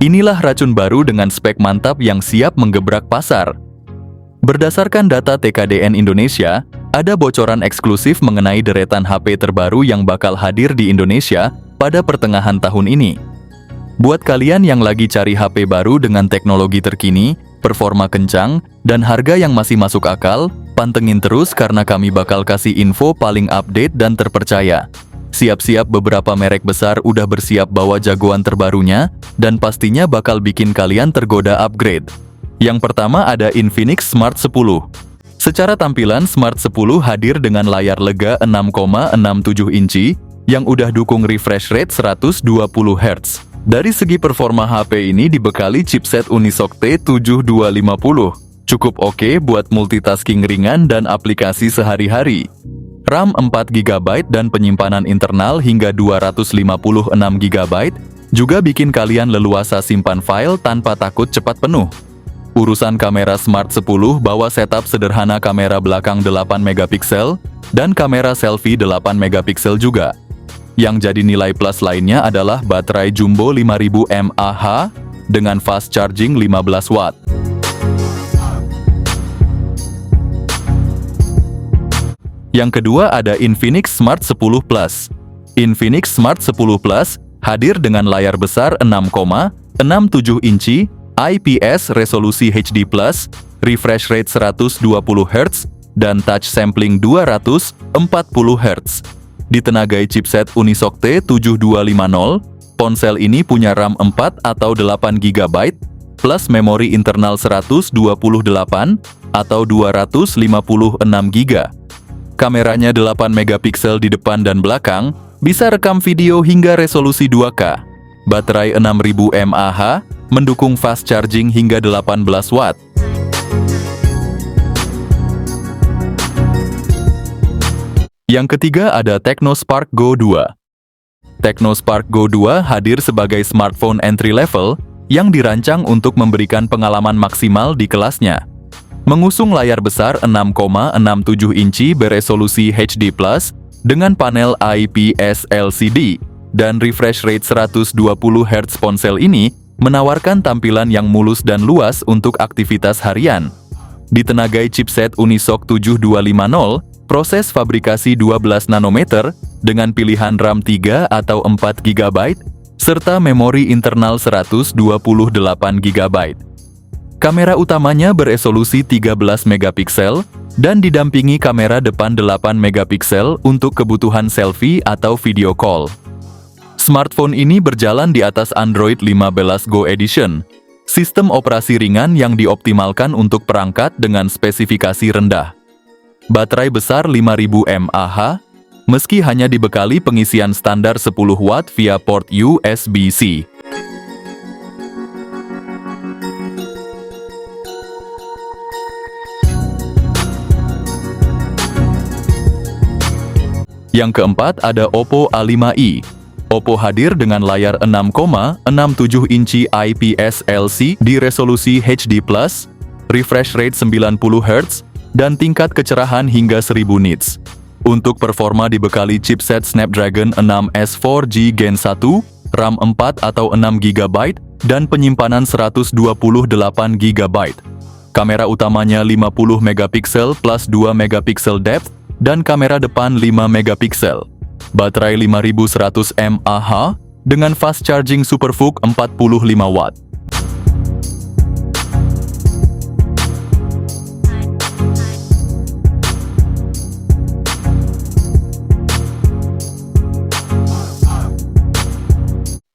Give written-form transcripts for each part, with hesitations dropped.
Inilah racun baru dengan spek mantap yang siap menggebrak pasar. Berdasarkan data TKDN Indonesia, ada bocoran eksklusif mengenai deretan HP terbaru yang bakal hadir di Indonesia pada pertengahan tahun ini. Buat kalian yang lagi cari HP baru dengan teknologi terkini, performa kencang, dan harga yang masih masuk akal, pantengin terus karena kami bakal kasih info paling update dan terpercaya. Siap-siap beberapa merek besar udah bersiap bawa jagoan terbarunya, dan pastinya bakal bikin kalian tergoda upgrade. Yang pertama ada Infinix Smart 10. Secara tampilan, Smart 10 hadir dengan layar lega 6,67 inci, yang udah dukung refresh rate 120 Hz. Dari segi performa HP ini dibekali chipset Unisoc T7250. Cukup oke buat multitasking ringan dan aplikasi sehari-hari. RAM 4GB dan penyimpanan internal hingga 256GB juga bikin kalian leluasa simpan file tanpa takut cepat penuh. Urusan kamera Smart 10 bawa setup sederhana kamera belakang 8MP dan kamera selfie 8MP juga. Yang jadi nilai plus lainnya adalah baterai jumbo 5000 mAh dengan fast charging 15 watt. Yang kedua ada Infinix Smart 10 Plus. Infinix Smart 10 Plus hadir dengan layar besar 6,67 inci, IPS resolusi HD+, refresh rate 120 Hz, dan touch sampling 240 Hz. Ditenagai chipset Unisoc T7250, ponsel ini punya RAM 4 atau 8GB, plus memori internal 128 atau 256GB. Kameranya 8MP di depan dan belakang, bisa rekam video hingga resolusi 2K. Baterai 6000 mAh, mendukung fast charging hingga 18 watt. Yang ketiga ada Technospark Go 2. Technospark Go 2 hadir sebagai smartphone entry level yang dirancang untuk memberikan pengalaman maksimal di kelasnya. Mengusung layar besar 6,67 inci beresolusi HD+, dengan panel IPS LCD, dan refresh rate 120 Hz. Ponsel ini menawarkan tampilan yang mulus dan luas untuk aktivitas harian. Ditenagai chipset Unisoc 7250, proses fabrikasi 12 nanometer dengan pilihan RAM 3 atau 4GB, serta memori internal 128GB. Kamera utamanya beresolusi 13MP dan didampingi kamera depan 8MP untuk kebutuhan selfie atau video call. Smartphone ini berjalan di atas Android 15 Go Edition, sistem operasi ringan yang dioptimalkan untuk perangkat dengan spesifikasi rendah. Baterai besar 5000 mAh, meski hanya dibekali pengisian standar 10 watt via port USB-C. Yang keempat ada Oppo A5i. Oppo hadir dengan layar 6,67 inci IPS LCD resolusi HD+, refresh rate 90 Hz, dan tingkat kecerahan hingga 1000 nits. Untuk performa dibekali chipset Snapdragon 6S 4G Gen 1, RAM 4 atau 6GB, dan penyimpanan 128GB. Kamera utamanya 50MP plus 2MP depth, dan kamera depan 5MP. Baterai 5100 mAh dengan fast charging SuperVOOC 45 watt.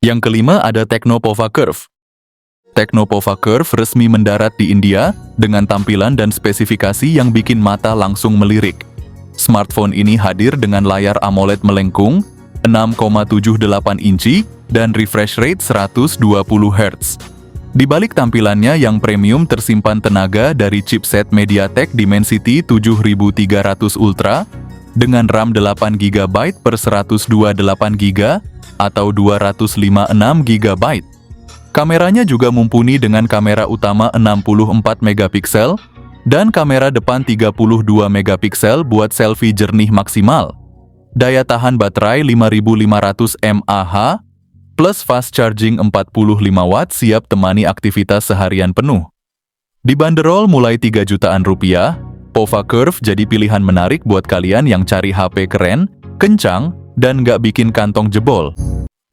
Yang kelima ada Tecno Pova Curve. Tecno Pova Curve resmi mendarat di India dengan tampilan dan spesifikasi yang bikin mata langsung melirik. Smartphone ini hadir dengan layar AMOLED melengkung, 6,78 inci, dan refresh rate 120 Hz. Di balik tampilannya yang premium tersimpan tenaga dari chipset MediaTek Dimensity 7300 Ultra, dengan RAM 8GB per 128GB atau 256GB. Kameranya juga mumpuni dengan kamera utama 64MP, dan kamera depan 32MP buat selfie jernih maksimal. Daya tahan baterai 5500 mAh, plus fast charging 45 watt siap temani aktivitas seharian penuh. Dibanderol mulai 3 jutaan rupiah, Pova Curve jadi pilihan menarik buat kalian yang cari HP keren, kencang, dan nggak bikin kantong jebol.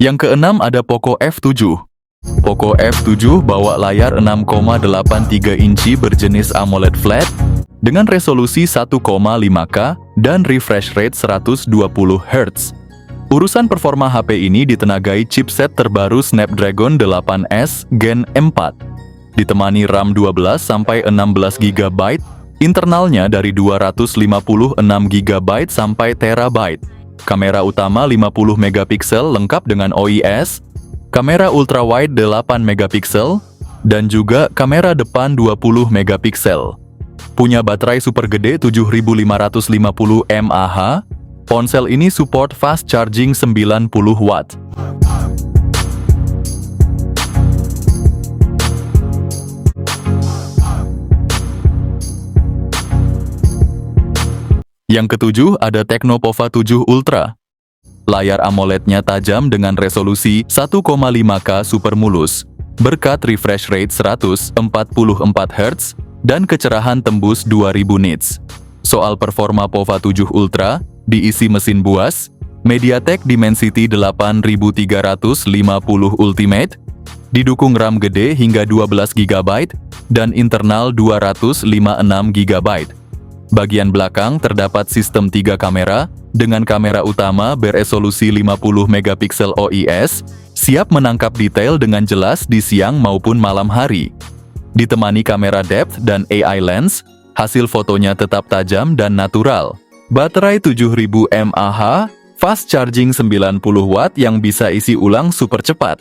Yang keenam ada Poco F7. Poco F7 bawa layar 6,83 inci berjenis AMOLED flat dengan resolusi 1,5K dan refresh rate 120 Hz. Urusan performa HP ini ditenagai chipset terbaru Snapdragon 8S Gen 4. Ditemani RAM 12-16 GB, internalnya dari 256 GB sampai terabyte. Kamera utama 50 megapiksel lengkap dengan OIS, kamera ultrawide 8 megapiksel, dan juga kamera depan 20 megapiksel. Punya baterai super gede 7550 mAh, ponsel ini support fast charging 90 watt. Yang ketujuh ada Tecno Pova 7 Ultra. Layar AMOLED-nya tajam dengan resolusi 1,5K super mulus, berkat refresh rate 144 Hz dan kecerahan tembus 2000 nits. Soal performa Pova 7 Ultra, diisi mesin buas, MediaTek Dimensity 8350 Ultimate, didukung RAM gede hingga 12 GB, dan internal 256 GB. Bagian belakang terdapat sistem 3 kamera, dengan kamera utama beresolusi 50 megapiksel OIS, siap menangkap detail dengan jelas di siang maupun malam hari. Ditemani kamera depth dan AI lens, hasil fotonya tetap tajam dan natural. Baterai 7000 mAh, fast charging 90 watt yang bisa isi ulang super cepat.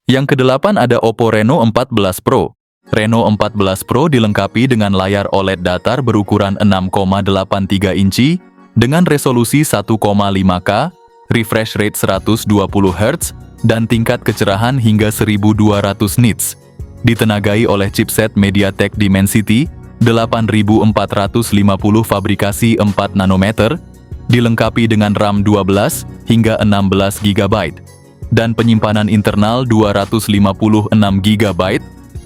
Yang kedelapan ada Oppo Reno 14 Pro. Reno 14 Pro dilengkapi dengan layar OLED datar berukuran 6,83 inci dengan resolusi 1,5K, refresh rate 120 Hz, dan tingkat kecerahan hingga 1200 nits. Ditenagai oleh chipset MediaTek Dimensity 8450 fabrikasi 4 nanometer, dilengkapi dengan RAM 12 hingga 16 GB. Dan penyimpanan internal 256 GB,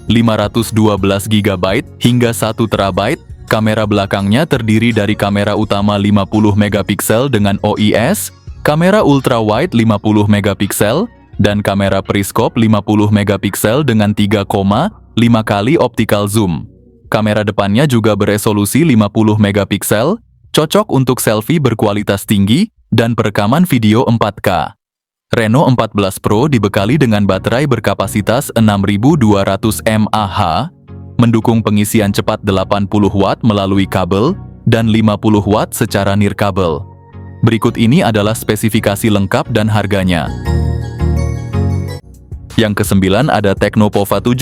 512 GB, hingga 1 TB. Kamera belakangnya terdiri dari kamera utama 50 megapiksel dengan OIS, kamera ultrawide 50 megapiksel, dan kamera periskop 50 megapiksel dengan 3,5 kali optical zoom. Kamera depannya juga beresolusi 50 megapiksel, cocok untuk selfie berkualitas tinggi dan perekaman video 4K. Reno 14 Pro dibekali dengan baterai berkapasitas 6200 mAh, mendukung pengisian cepat 80 watt melalui kabel, dan 50 watt secara nirkabel. Berikut ini adalah spesifikasi lengkap dan harganya. Yang kesembilan ada Tecno Pova 7.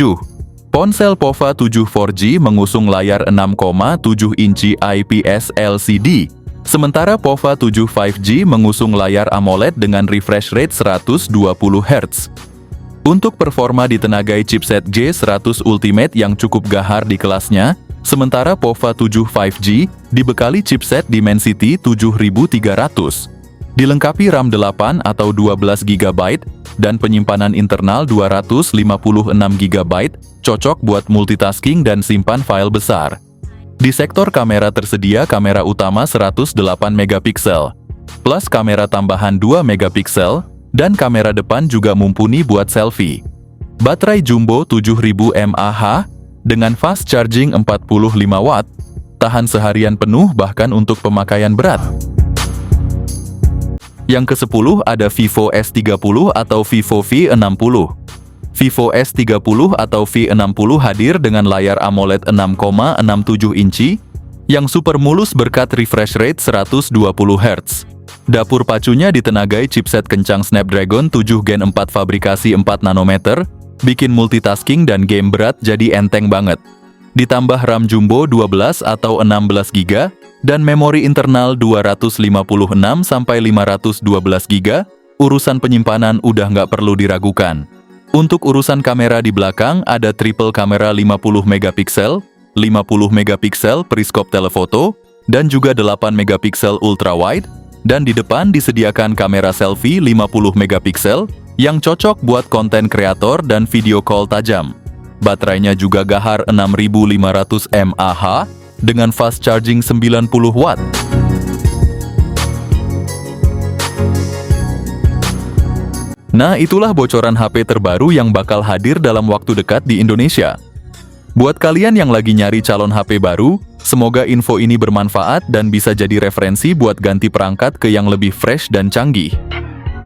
Ponsel Pova 7 4G mengusung layar 6,7 inci IPS LCD, sementara Pova 7 5G mengusung layar AMOLED dengan refresh rate 120 Hz. Untuk performa ditenagai chipset G100 Ultimate yang cukup gahar di kelasnya, sementara Pova 7 5G dibekali chipset Dimensity 7300. Dilengkapi RAM 8 atau 12 GB dan penyimpanan internal 256 GB, cocok buat multitasking dan simpan file besar. Di sektor kamera tersedia kamera utama 108 megapiksel, plus kamera tambahan 2 megapiksel, dan kamera depan juga mumpuni buat selfie. Baterai jumbo 7000 mAh, dengan fast charging 45 watt, tahan seharian penuh bahkan untuk pemakaian berat. Yang ke-10 ada Vivo S30 atau Vivo V60. Vivo S30 atau V60 hadir dengan layar AMOLED 6,67 inci yang super mulus berkat refresh rate 120 Hz. Dapur pacunya ditenagai chipset kencang Snapdragon 7 Gen 4 fabrikasi 4 nanometer, bikin multitasking dan game berat jadi enteng banget. Ditambah RAM jumbo 12 atau 16 GB dan memori internal 256 sampai 512 GB, urusan penyimpanan udah nggak perlu diragukan. Untuk urusan kamera di belakang ada triple kamera 50 megapiksel, 50 megapiksel periskop telefoto, dan juga 8 megapiksel ultrawide, dan di depan disediakan kamera selfie 50 megapiksel yang cocok buat konten kreator dan video call tajam. Baterainya juga gahar 6500 mAh dengan fast charging 90 watt. Nah, itulah bocoran HP terbaru yang bakal hadir dalam waktu dekat di Indonesia. Buat kalian yang lagi nyari calon HP baru, semoga info ini bermanfaat dan bisa jadi referensi buat ganti perangkat ke yang lebih fresh dan canggih.